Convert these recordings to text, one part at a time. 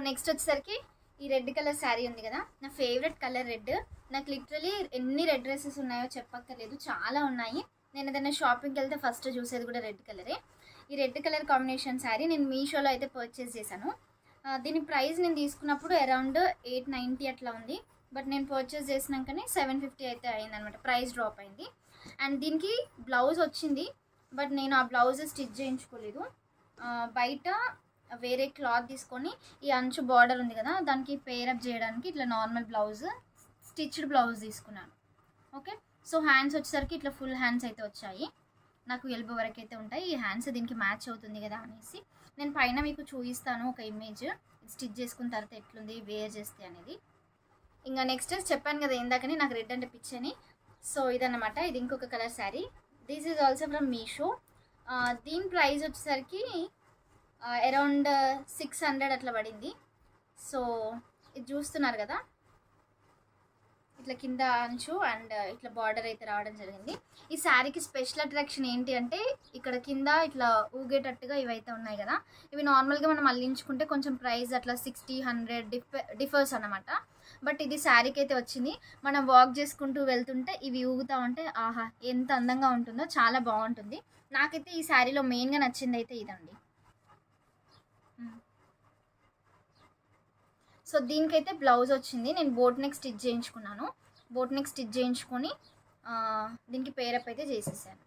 Next వచ్చేసరికి ఈ red colour sari ఉంది కదా, నా ఫేవరెట్ కలర్ రెడ్. నాకు లిటరలీ ఎన్ని రెడ్ డ్రెస్సెస్ ఉన్నాయో చెప్పక్కర్లేదు, చాలా ఉన్నాయి. నేను ఏదైనా షాపింగ్కి వెళ్తే ఫస్ట్ చూసేది కూడా రెడ్ కలరే. ఈ రెడ్ కలర్ కాంబినేషన్ శారీ నేను మీషోలో అయితే పర్చేస్ చేశాను. దీని ప్రైస్ నేను తీసుకున్నప్పుడు అరౌండ్ 890 అట్లా ఉంది. బట్ నేను పర్చేస్ చేసినాకనే 750 అయితే అయిందనమాట, ప్రైస్ డ్రాప్ అయింది. అండ్ దీనికి బ్లౌజ్ వచ్చింది, బట్ నేను ఆ బ్లౌజ్ స్టిచ్ చేయించుకోలేదు. బయట వేరే క్లాత్ తీసుకొని ఈ అంచు బార్డర్ ఉంది కదా, దానికి పేరప్ చేయడానికి ఇట్లా నార్మల్ బ్లౌజ్, స్టిచ్డ్ బ్లౌజ్ తీసుకున్నాను. ఓకే, సో హ్యాండ్స్ వచ్చేసరికి ఇట్లా ఫుల్ హ్యాండ్స్ అయితే వచ్చాయి. నాకు ఎల్బో వరకు అయితే ఉంటాయి. ఈ హ్యాండ్స్ దీనికి మ్యాచ్ అవుతుంది కదా అనేసి నేను పైన మీకు చూపిస్తాను ఒక ఇమేజ్, స్టిచ్ చేసుకున్న తర్వాత ఎట్లుంది వేర్ చేస్తే అనేది. ఇంకా నెక్స్ట్ చెప్పాను కదా ఇందాకని నాకు రెడ్ అంటే పిచ్చని. సో ఇదన్నమాట, ఇది ఇంకొక colour sari. This is also from Meesho. దీని ప్రైస్ వచ్చేసరికి అరౌండ్ 600 అట్లా పడింది. సో ఇది చూస్తున్నారు కదా, ఇట్లా కింద అంచు అండ్ ఇట్లా బార్డర్ అయితే రావడం జరిగింది. ఈ శారీకి స్పెషల్ అట్రాక్షన్ ఏంటి అంటే ఇక్కడ కింద ఇట్లా ఊగేటట్టుగా ఇవైతే ఉన్నాయి కదా, ఇవి నార్మల్గా మనం అల్లించుకుంటే కొంచెం ప్రైస్ అట్లా 60-100 డిఫర్స్ అన్నమాట. బట్ ఇది శారీకి అయితే వచ్చింది. మనం వాక్ చేసుకుంటూ వెళ్తుంటే ఇవి ఊగుతూ ఉంటే ఆహా ఎంత అందంగా ఉంటుందో, చాలా బాగుంటుంది. నాకైతే ఈ శారీలో మెయిన్గా నచ్చింది అయితే ఇదండి. సో దీనికైతే బ్లౌజ్ వచ్చింది, నేను బోట్ నెక్ స్టిచ్ చేయించుకున్నాను. బోట్ నెక్ స్టిచ్ చేయించుకొని దీనికి పేరప్ అయితే చేసేసాను.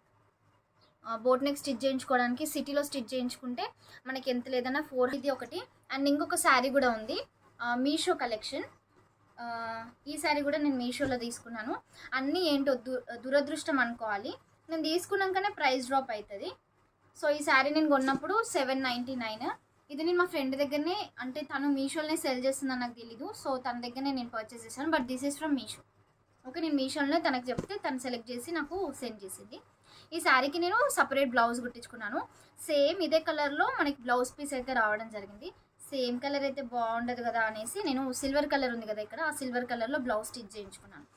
బోట్ నెక్ స్టిచ్ చేయించుకోవడానికి సిటీలో స్టిచ్ చేయించుకుంటే మనకి ఎంత లేదన్నా 4. ఇది ఒకటి. అండ్ ఇంకొక శారీ కూడా ఉంది, మీషో కలెక్షన్. ఈ శారీ కూడా నేను మీషోలో తీసుకున్నాను. అన్నీ ఏంటో దురదృష్టం అనుకోవాలి, నేను తీసుకున్నాకనే ప్రైస్ డ్రాప్ అవుతుంది. సో ఈ శారీ నేను కొన్నప్పుడు 799. ఇది నేను మా ఫ్రెండ్ దగ్గరనే, అంటే తను మీషోలోనే సెల్ చేస్తుందని నాకు తెలీదు. సో తన దగ్గరనే నేను పర్చేస్ చేశాను. But this is from Meesho. Okay, నేను మీషోలోనే తనకు చెప్తే తను సెలెక్ట్ చేసి నాకు సెండ్ చేసింది. ఈ శారీకి నేను సపరేట్ బ్లౌజ్ కుట్టించుకున్నాను. సేమ్ ఇదే కలర్లో మనకి బ్లౌజ్ పీస్ అయితే రావడం జరిగింది. సేమ్ కలర్ అయితే బాగుండదు కదా అనేసి నేను సిల్వర్ కలర్ ఉంది కదా ఇక్కడ, ఆ సిల్వర్ కలర్లో బ్లౌజ్ స్టిచ్ చేయించుకున్నాను.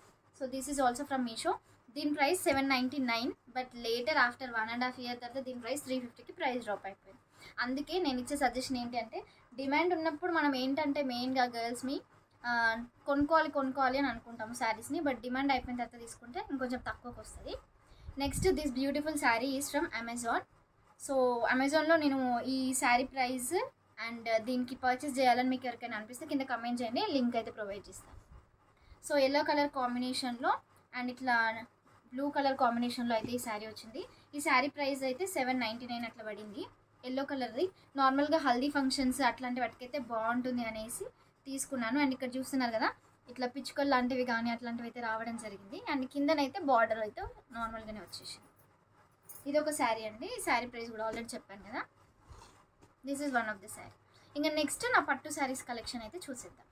So this is also from Meesho. దీని price 799. But later after 1.5 year తర్వాత దీని ప్రైస్ 350కి ప్రైస్ డ్రాప్ అయిపోయింది. అందుకే నేను ఇచ్చే సజెషన్ ఏంటి అంటే, డిమాండ్ ఉన్నప్పుడు మనం ఏంటంటే మెయిన్గా గర్ల్స్ని కొనుక్కోవాలి అని అనుకుంటాము శారీస్ని. బట్ డిమాండ్ అయిపోయిన తర్వాత తీసుకుంటే ఇంకొంచెం తక్కువకి వస్తుంది. Next this beautiful sari is from Amazon. So అమెజాన్లో నేను ఈ శారీ ప్రైస్ అండ్ దీనికి పర్చేస్ చేయాలని మీకు ఎవరికైనా అనిపిస్తే కింద కమెంట్ చేయండి, లింక్ అయితే ప్రొవైడ్ చేస్తాను. సో ఎల్లో కలర్ కాంబినేషన్లో అండ్ ఇట్లా బ్లూ కలర్ కాంబినేషన్లో అయితే ఈ శారీ వచ్చింది. ఈ శారీ ప్రైస్ అయితే 799 అట్లా పడింది. ఎల్లో కలర్ది నార్మల్గా హల్దీ ఫంక్షన్స్ అట్లాంటి వాటికైతే బాగుంటుంది అనేసి తీసుకున్నాను. అండ్ ఇక్కడ చూస్తున్నారు కదా, ఇట్లా పిచ్చుకలు లాంటివి కానీ అట్లాంటివి అయితే రావడం జరిగింది. అండ్ కిందనైతే బార్డర్ అయితే నార్మల్గానే వచ్చేసింది. ఇది ఒక శారీ అండి. ఈ శారీ ప్రైస్ కూడా ఆల్రెడీ చెప్పాను కదా. This is one of the sari. ఇంకా నెక్స్ట్ నా పట్టు శారీస్ కలెక్షన్ అయితే చూసేద్దాం.